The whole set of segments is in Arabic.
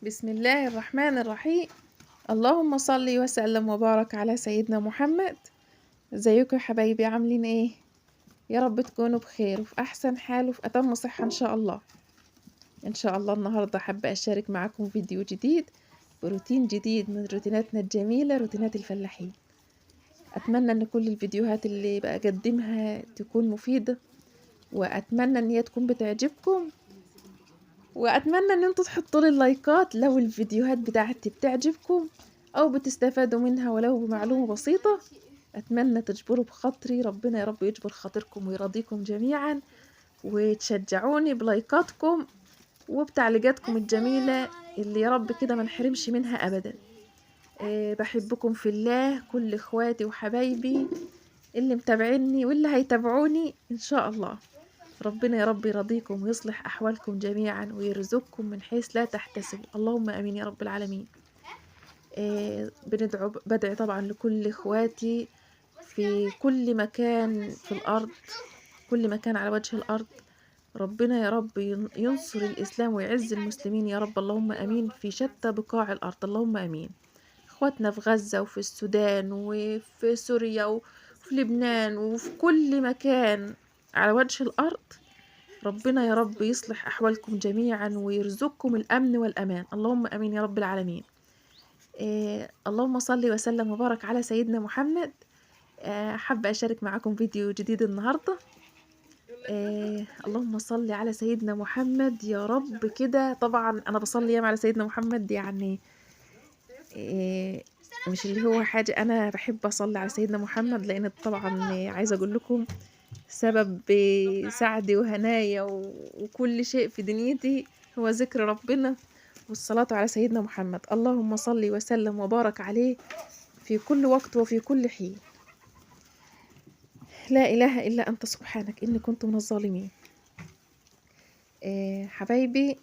بسم الله الرحمن الرحيم. اللهم صل وسلم وبارك على سيدنا محمد. ازيكم يا حبايبي، عاملين ايه؟ يا رب تكونوا بخير وفي احسن حال وفي اتم صحة ان شاء الله. ان شاء الله النهاردة حابة اشارك معاكم فيديو جديد بروتين جديد من روتيناتنا الجميلة، روتينات الفلاحين. اتمنى ان كل الفيديوهات اللي بقدمها تكون مفيدة، واتمنى ان هي تكون بتعجبكم، واتمنى ان انتوا تحطوا لي اللايكات لو الفيديوهات بتاعتي بتعجبكم او بتستفادوا منها ولو بمعلومة بسيطة. اتمنى تجبروا بخاطري، ربنا يا رب يجبر خاطركم ويرضيكم جميعا، وتشجعوني بلايكاتكم وبتعليقاتكم الجميلة اللي يا رب كده ما نحرمش منها ابدا. بحبكم في الله كل اخواتي وحبايبي اللي متابعيني واللي هيتابعوني ان شاء الله. ربنا يا رب يرضيكم ويصلح أحوالكم جميعا ويرزقكم من حيث لا تحتسبوا، اللهم أمين يا رب العالمين. بدعي طبعا لكل إخواتي في كل مكان في الأرض، كل مكان على وجه الأرض. ربنا يا رب ينصر الإسلام ويعز المسلمين يا رب، اللهم أمين، في شتى بقاع الأرض، اللهم أمين. إخواتنا في غزة وفي السودان وفي سوريا وفي لبنان وفي كل مكان على وجه الأرض، ربنا يا رب يصلح أحوالكم جميعا ويرزقكم الأمن والأمان، اللهم أمين يا رب العالمين. اللهم صل وسلم وبارك على سيدنا محمد. حابة أشارك معكم فيديو جديد النهاردة. اللهم صل على سيدنا محمد يا رب كده. طبعا أنا بصلي ياما على سيدنا محمد، يعني مش اللي هو حاجة، أنا بحب أصلي على سيدنا محمد لأن طبعا عايزة أقول لكم سبب سعدي وهنايا وكل شيء في دنيتي هو ذكر ربنا والصلاة على سيدنا محمد. اللهم صل وسلم وبارك عليه في كل وقت وفي كل حين. لا إله إلا أنت سبحانك إني كنت من الظالمين. حبايبي،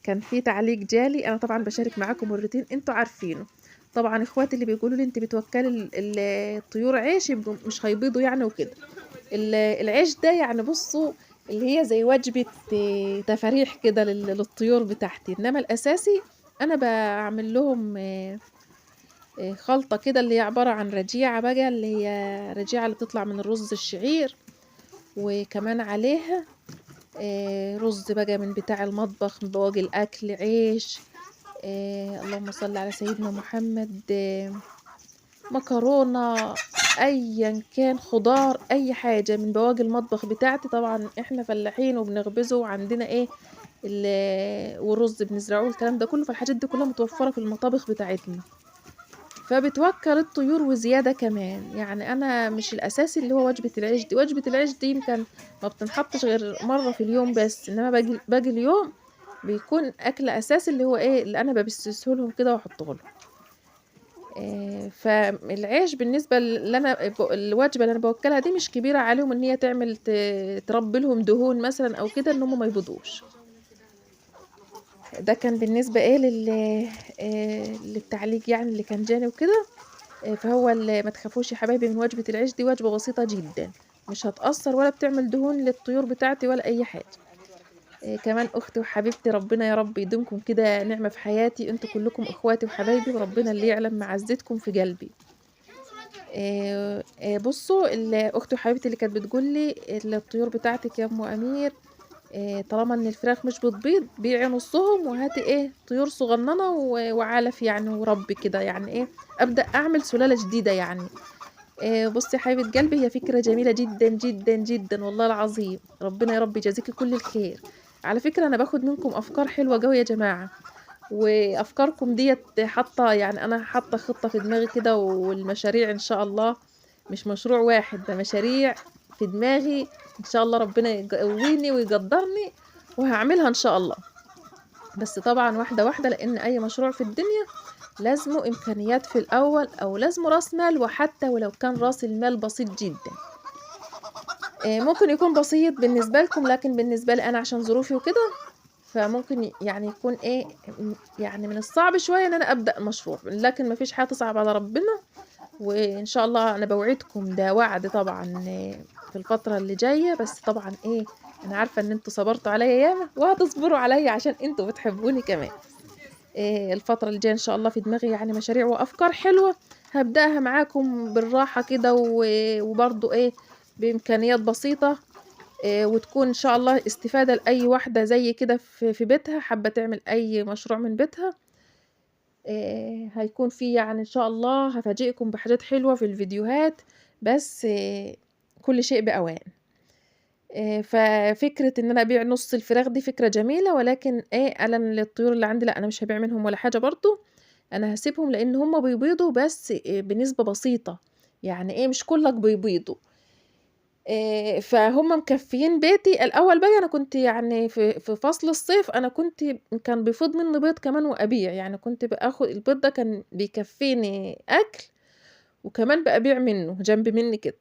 كان في تعليق جالي، أنا طبعا بشارك معاكم الروتين انتوا عارفينه. طبعا اخواتي اللي بيقولوا لي انت بتوكلي الطيور عيش يبقوا مش هيبيضوا يعني وكده. العيش ده يعني بصوا اللي هي زي وجبة تفاريح كده للطيور بتاعتي، انما الاساسي انا بعمل لهم خلطة كده اللي هي عبارة عن رجيعة بقى، اللي هي رجيعة اللي بتطلع من الرز الشعير، وكمان عليها رز بقى من بتاع المطبخ، من بواقي الاكل، عيش، اللهم صل على سيدنا محمد، مكرونة، ايا كان، خضار، اي حاجة من بواقي المطبخ بتاعتي. طبعا احنا فلاحين وبنخبزه وعندنا والرز بنزرعوه، الكلام ده كله، فالحاجات دي كلها متوفرة في المطابخ بتاعتنا، فبتوكل الطيور وزيادة كمان. يعني انا مش الاساسي اللي هو وجبة العيش دي، وجبة العيش دي يمكن ما بتنحطش غير مرة في اليوم بس، انما باقي اليوم بيكون اكل اساسي اللي هو اللي انا ببسسه لهم كده واحطه لهم. فالعيش بالنسبة اللي الوجبة اللي انا بوكلها دي مش كبيرة عليهم ان هي تربي لهم دهون مثلا او كده ان هم ما يبيضوش. ده كان بالنسبة للتعليق يعني اللي كان جاني وكده. فهو اللي ما تخافوش يا حبايبي من وجبة العيش دي، وجبة بسيطة جدا مش هتأثر ولا بتعمل دهون للطيور بتاعتي ولا اي حاجة. كمان اختي وحبيبتي، ربنا يا رب يديمكم كده نعمة في حياتي، انتوا كلكم اخواتي وحبايبي، وربنا اللي يعلم معزتكم في قلبي. بصوا اختي وحبيبتي اللي كانت بتقول لي الطيور بتاعتك يا ام امير، طالما ان الفراخ مش بتبيض بيعي نصهم وهاتي طيور صغننه وعلف يعني وربي كده، يعني ابدا اعمل سلاله جديده يعني. بصي يا حبيبه قلبي، هي فكره جميله جدا جدا جدا والله العظيم، ربنا يا رب يجازيكي كل الخير. على فكره انا باخد منكم افكار حلوه قوي يا جماعه، وافكاركم ديت حاطه، يعني انا حاطه خطه في دماغي كده، والمشاريع ان شاء الله مش مشروع واحد، ده مشاريع في دماغي ان شاء الله، ربنا يقويني ويقدرني وهعملها ان شاء الله. بس طبعا واحده واحده، لان اي مشروع في الدنيا لازمه امكانيات في الاول، او لازمه راس مال، وحتى ولو كان راس المال بسيط جدا. ممكن يكون بسيط بالنسبه لكم، لكن بالنسبه لي انا عشان ظروفي وكده فممكن يعني يكون يعني من الصعب شويه ان انا ابدا مشروع، لكن مفيش حاجه تصعب على ربنا. وان شاء الله انا بوعدكم، ده وعد طبعا، في الفتره اللي جايه، بس طبعا أنا عارفة إن أنتم صبرتوا عليّا ياما وهتصبروا عليّا عشان أنتم بتحبوني كمان. الفترة الجاية إن شاء الله في دماغي يعني مشاريع وأفكار حلوة هابدأها معاكم بالراحة كده وبرضه بإمكانيات بسيطة، وتكون إن شاء الله استفادة لأي واحدة زيي كده في بيتها حابة تعمل أي مشروع من بيتها. هيكون في يعني إن شاء الله هافاجئكم بحاجات حلوة في الفيديوهات، بس كل شيء بأوان. ففكرة إن أنا أبيع نُص الفراخ دي فكرة جميلة، ولكن أنا الطيور اللي عندي لأ، أنا مش هابيع منهم ولا حاجة برضه، أنا هاسيبهم لإن هُم بيبيضوا بس بنسبة بسيطة، يعني مش كُلّك بيبيضوا. فهُم مكفّيين بيتي. الأول بقى أنا كنت يعني في فصل الصيف أنا كان بيفيض منّي بيض كمان وأبيع، يعني كنت البيض ده كان بيكفّيني أكل وكمان بأبيع منّه جنب منّي كده.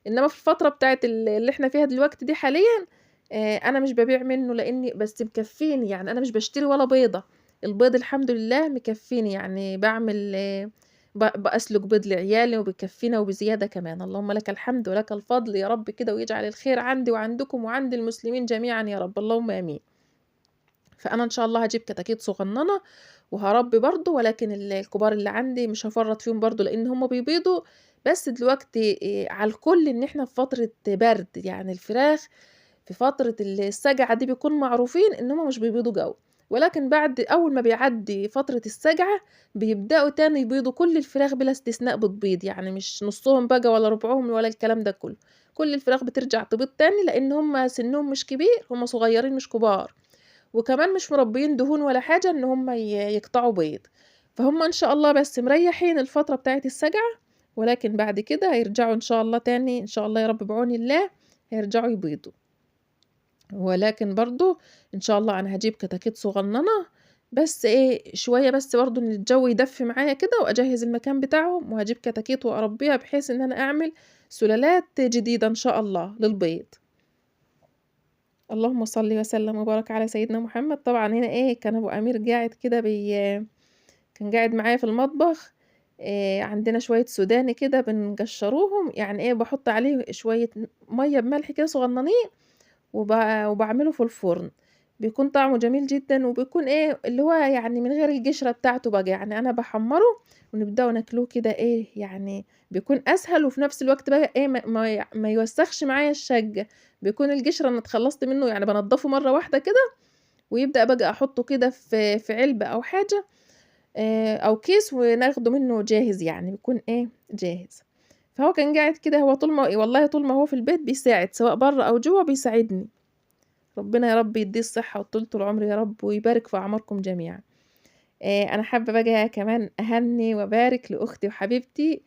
إنّما في الفترة بتاعة اللي إحنا فيها دلوقتي دي حاليًا أنا مش بابيع منّه لإني بس مكفّيني، يعني أنا مش باشتري ولا بيضة، البيض الحمد لله مكفّيني، يعني باعمل باسلُق بيض لعيالي وبيكفّينا وبزيادة كمان، اللهم لك الحمد ولك الفضل يا رب كده ويجعل الخير عندي وعندكم وعند المسلمين جميعًا يا رب، اللهم آمين. فأنا إن شاء الله هاجيب كتاكيت صغنّنة وهاربّي برضه، ولكن الكبار اللي عندي مش هافرّط فيهم برضه لإن هُم بيبيضوا، بس دلوقتي على الكل إن إحنا في فترة برد، يعني الفراخ في فترة السَجَعة دي بيكونوا معروفين إن هُم مش بيبيضوا جَو، ولكن أول ما بيعدّي فترة السَجَعة بيبدأوا تاني يبيضوا، كل الفراخ بلا استثناء بتبيض، يعني مش نُصّهم بقى ولا ربعهم ولا الكلام ده كلّه، كل الفراخ بترجع تبيض تاني لإن هُم سِنّهم مش كبير، هُم صغيّرين مش كبار. وكمان مش مربيين دهون ولا حاجة إن هُم يقطعوا بيض، فهُم إن شاء الله بس مريّحين الفترة بتاعة السَجَعة، ولكن بعد كده هيرجعوا إن شاء الله تاني إن شاء الله يا رب بعون الله هيرجعوا يبيضوا. ولكن برضه إن شاء الله أنا هاجيب كتاكيت صغننة، بس شوية بس برضه إن الجو يدفّي معايا كده وأجهّز المكان بتاعهم، وهاجيب كتاكيت وأربّيها بحيث إن أنا أعمل سلالات جديدة إن شاء الله للبيض. اللهم صل وسلم وبارك على سيدنا محمد. طبعًا هنا كان أبو أمير قاعد كده كان قاعد معايا في المطبخ. عندنا شوية سوداني كده بنقشّروهم، يعني باحُط عليه شوية مَيّة بملح كده صغنّنين وباعمله في الفرن، بيكون طعمه جميل جدًا وبيكون اللي هو يعني من غير القشرة بتاعته بقى، يعني أنا باحمّره ونبدأوا ناكلوه كده يعني بيكون أسهل وفي نفس الوقت بقى ما يوسّخش معايا الشَّقّة، بيكون القشرة أنا اتخلّصت منه يعني بانضّفه مرّة واحدة كده ويبدأ بقى أحُطّه كده في علبة أو حاجة أو كيس وناخده منه جاهز يعني بيكون جاهز. فهو كان قاعد كده هو والله طول ما هو في البيت بيساعد سواء برّه أو جوّه بيساعدني. ربنا يا رب يدّيه الصحة وطولة العمر يا رب ويبارك في أعماركم جميعًا. أنا حابة بقى كمان أهنّي وأبارك لأختي وحبيبتي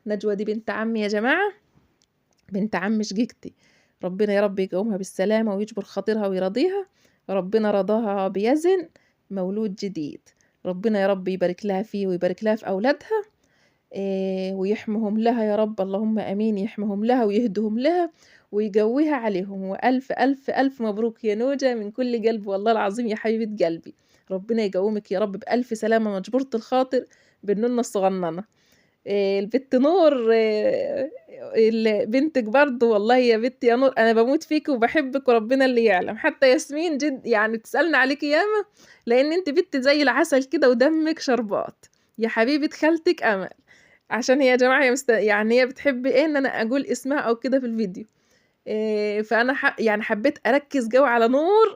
نجوى دي بنت عمي يا جماعة، بنت عمي شقيقتي، ربنا يا رب يقومها بالسلامة ويجبر خاطرها ويرضيها، ربنا رضاها بيزن مولود جديد، ربنا يا رب يبارك لها فيه ويبارك لها في أولادها ويحميهم لها يا رب اللهم آمين، يحميهم لها ويهديهم لها ويقويها عليهم، وألف ألف ألف مبروك يا نوجة من كل قلب والله العظيم يا حبيبة قلبي، ربنا يقومِك يا رب بألف سلامة مجبورة الخاطر بالنونة الصغننة. البت نور بنتِك برضه والله يا بنتي يا نور أنا باموت فيكِ وباحبِك وربنا اللي يعلم، حتى ياسمين يعني بتسألني عليكِ ياما، لإن أنتِ بنت زي العسل كده ودمِك شربات، يا حبيبة خالتِك أمل. عشان هي يا جماعة يعني هي بتحب إن أنا أقول اسمها أو كده في الفيديو. فأنا يعني حبيت أركّز جو على نور.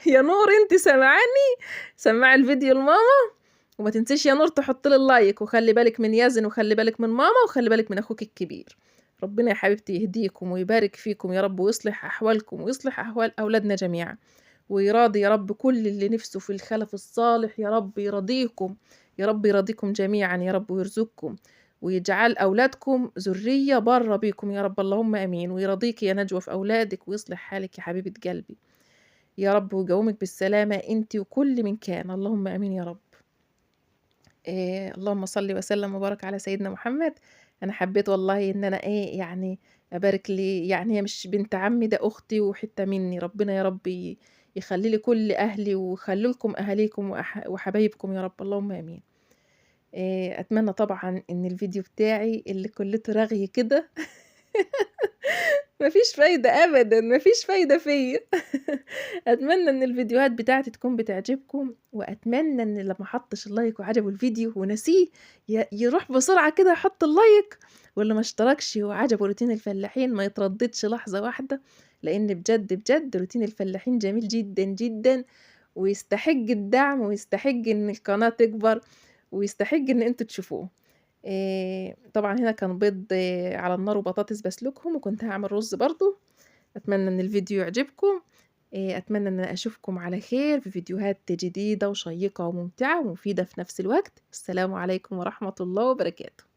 يا نور أنتِ سامعاني؟ سمّعي الفيديو لماما، وما تنسيش يا نور تحطّي لي اللايك، وخلّي بالِك من ياسين، وخلّي بالِك من ماما، وخلّي بالِك من أخوكِ الكبير. ربنا يا حبيبتي يهديكم ويبارك فيكم يا رب، ويصلح أحوالكم، ويصلح أحوال أولادنا جميعًا، ويراضي يا رب كل اللي نِفْسه في الخلف الصالح يا رب يراضيكم، يا رب يراضيكم جميعًا يا رب ويرزقكم، ويجعل أولادكم ذرية بارة بيكم يا رب اللهم آمين، ويرضيكِ يا نجوى في أولادِك ويصلح حالِك يا حبيبة قلبي، يا رب ويقومِك بالسلامة أنتِ وكل من كان، اللهم آمين يا رب. اللهم صل وسلم وبارك على سيدنا محمد. أنا حبيت والله إن أنا يعني أبارك يعني هي مش بنت عمي ده أختي وحتّة منّي، ربنا يا رب يخلّي لي كل أهلي ويخلّي لكم أهاليكم وحبايبكم يا رب اللهم آمين. أتمنى طبعًا إن الفيديو بتاعي اللي كُلّته رغي كده ما فيش فايدة أبدًا، ما فيش فايدة فيّا. أتمنى إن الفيديوهات بتاعتي تكون بتعجبكم، وأتمنى إن اللي ما حطّش اللايك وعجبه الفيديو وناسيه يروح بسرعة كده يحط اللايك، واللي ما اشتركش وعجبه روتين الفلاحين ما يترددش لحظة واحدة، لإن بجد، بجد روتين الفلاحين جميل جدًا، جدًا، ويستحق الدعم ويستحق إن القناة تكبر، ويستحق إن أنتم تشوفوه. طبعًا هنا كان بيض على النار وبطاطس باسلُقهم، وكنت هاعمل رُز برضه. أتمنى إن الفيديو يعجبكم، أتمنى إن أنا أشوفكم على خير في فيديوهات جديدة وشيّقة وممتعة ومفيدة في نفس الوقت. السلام عليكم ورحمة الله وبركاته.